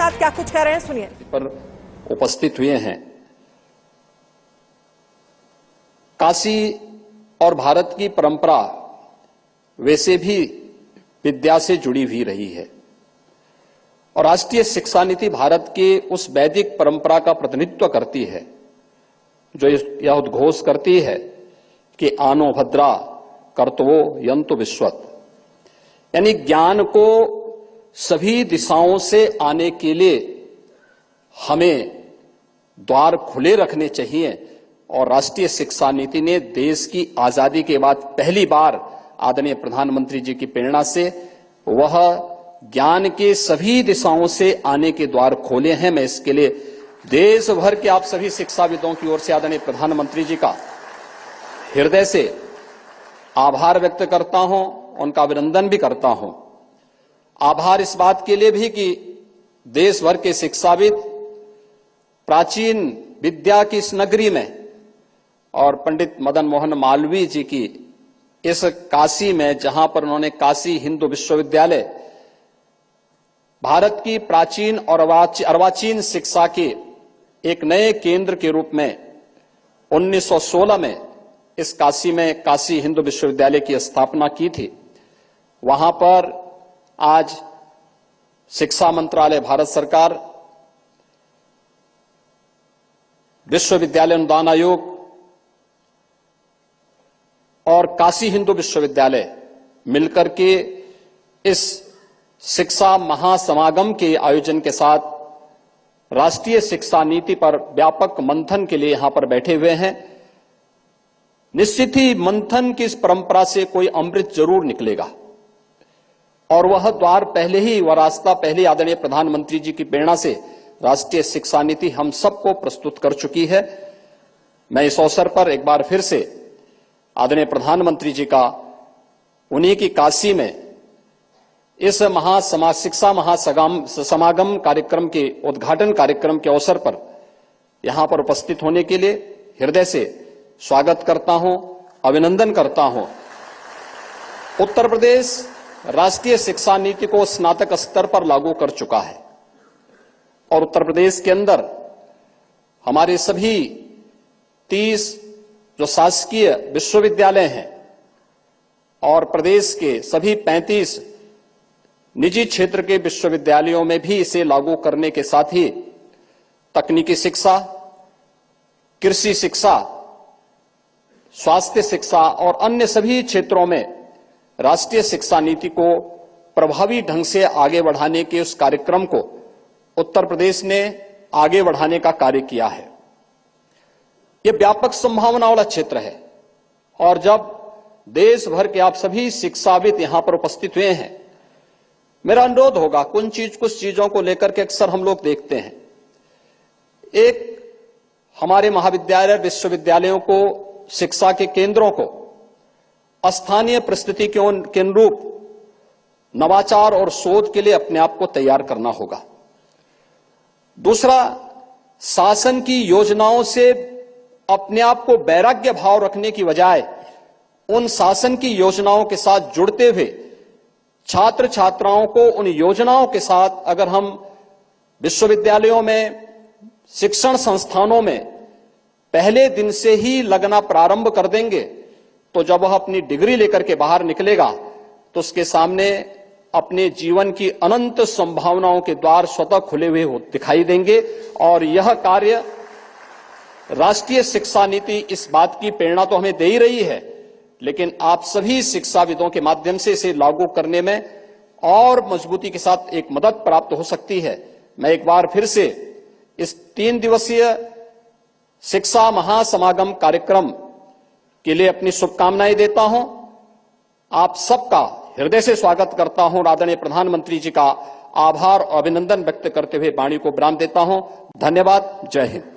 साथ क्या कुछ कह रहे हैं, सुनिए। पर उपस्थित हुए हैं। काशी और भारत की परंपरा वैसे भी विद्या से जुड़ी हुई रही है और राष्ट्रीय शिक्षा नीति भारत के उस वैदिक परंपरा का प्रतिनिधित्व करती है जो यह उद्घोष करती है कि आनो भद्रा कर्तवो यंतु विश्वत, यानी ज्ञान को सभी दिशाओं से आने के लिए हमें द्वार खुले रखने चाहिए। और राष्ट्रीय शिक्षा नीति ने देश की आजादी के बाद पहली बार आदरणीय प्रधानमंत्री जी की प्रेरणा से वह ज्ञान के सभी दिशाओं से आने के द्वार खोले हैं। मैं इसके लिए देश भर के आप सभी शिक्षाविदों की ओर से आदरणीय प्रधानमंत्री जी का हृदय से आभार व्यक्त करता हूं, उनका अभिनंदन भी करता हूं। आभार इस बात के लिए भी कि देश भर के शिक्षाविद प्राचीन विद्या की इस नगरी में और पंडित मदन मोहन मालवीय जी की इस काशी में, जहां पर उन्होंने काशी हिंदू विश्वविद्यालय भारत की प्राचीन और अर्वाचीन शिक्षा के एक नए केंद्र के रूप में 1916 में इस काशी में काशी हिंदू विश्वविद्यालय की स्थापना की थी। वहां पर आज शिक्षा मंत्रालय, भारत सरकार, विश्वविद्यालय अनुदान आयोग और काशी हिंदू विश्वविद्यालय मिलकर के इस शिक्षा महासमागम के आयोजन के साथ राष्ट्रीय शिक्षा नीति पर व्यापक मंथन के लिए यहां पर बैठे हुए हैं। निश्चित ही मंथन की इस परंपरा से कोई अमृत जरूर निकलेगा और वह द्वार पहले ही, वह रास्ता पहले आदरणीय प्रधानमंत्री जी की प्रेरणा से राष्ट्रीय शिक्षा नीति हम सबको प्रस्तुत कर चुकी है। मैं इस अवसर पर एक बार फिर से आदरणीय प्रधानमंत्री जी का उन्हीं की काशी में इस शिक्षा महासमागम कार्यक्रम के उद्घाटन कार्यक्रम के अवसर पर यहां पर उपस्थित होने के लिए हृदय से स्वागत करता हूं, अभिनंदन करता हूं। उत्तर प्रदेश राष्ट्रीय शिक्षा नीति को स्नातक स्तर पर लागू कर चुका है और उत्तर प्रदेश के अंदर हमारे सभी 30 जो शासकीय विश्वविद्यालय हैं और प्रदेश के सभी 35 निजी क्षेत्र के विश्वविद्यालयों में भी इसे लागू करने के साथ ही तकनीकी शिक्षा, कृषि शिक्षा, स्वास्थ्य शिक्षा और अन्य सभी क्षेत्रों में राष्ट्रीय शिक्षा नीति को प्रभावी ढंग से आगे बढ़ाने के उस कार्यक्रम को उत्तर प्रदेश ने आगे बढ़ाने का कार्य किया है। यह व्यापक संभावना वाला क्षेत्र है और जब देश भर के आप सभी शिक्षाविद यहां पर उपस्थित हुए हैं, मेरा अनुरोध होगा, कुछ चीजों को लेकर के अक्सर हम लोग देखते हैं। एक, हमारे महाविद्यालय विश्वविद्यालयों को, शिक्षा के केंद्रों को स्थानीय परिस्थिति के अनुरूप नवाचार और शोध के लिए अपने आप को तैयार करना होगा। दूसरा, शासन की योजनाओं से अपने आप को वैराग्य भाव रखने की बजाय उन शासन की योजनाओं के साथ जुड़ते हुए छात्र छात्राओं को उन योजनाओं के साथ, अगर हम विश्वविद्यालयों में, शिक्षण संस्थानों में पहले दिन से ही लगना प्रारंभ कर देंगे तो जब वह अपनी डिग्री लेकर के बाहर निकलेगा तो उसके सामने अपने जीवन की अनंत संभावनाओं के द्वार स्वतः खुले हुए दिखाई देंगे। और यह कार्य राष्ट्रीय शिक्षा नीति इस बात की प्रेरणा तो हमें दे ही रही है, लेकिन आप सभी शिक्षाविदों के माध्यम से इसे लागू करने में और मजबूती के साथ एक मदद प्राप्त हो सकती है। मैं एक बार फिर से इस 3 दिवसीय शिक्षा महासमागम कार्यक्रम के लिए अपनी शुभकामनाएं देता हूं। आप सबका हृदय से स्वागत करता हूं। आदरणीय प्रधानमंत्री जी का आभार और अभिनंदन व्यक्त करते हुए वाणी को विराम देता हूं। धन्यवाद। जय हिंद।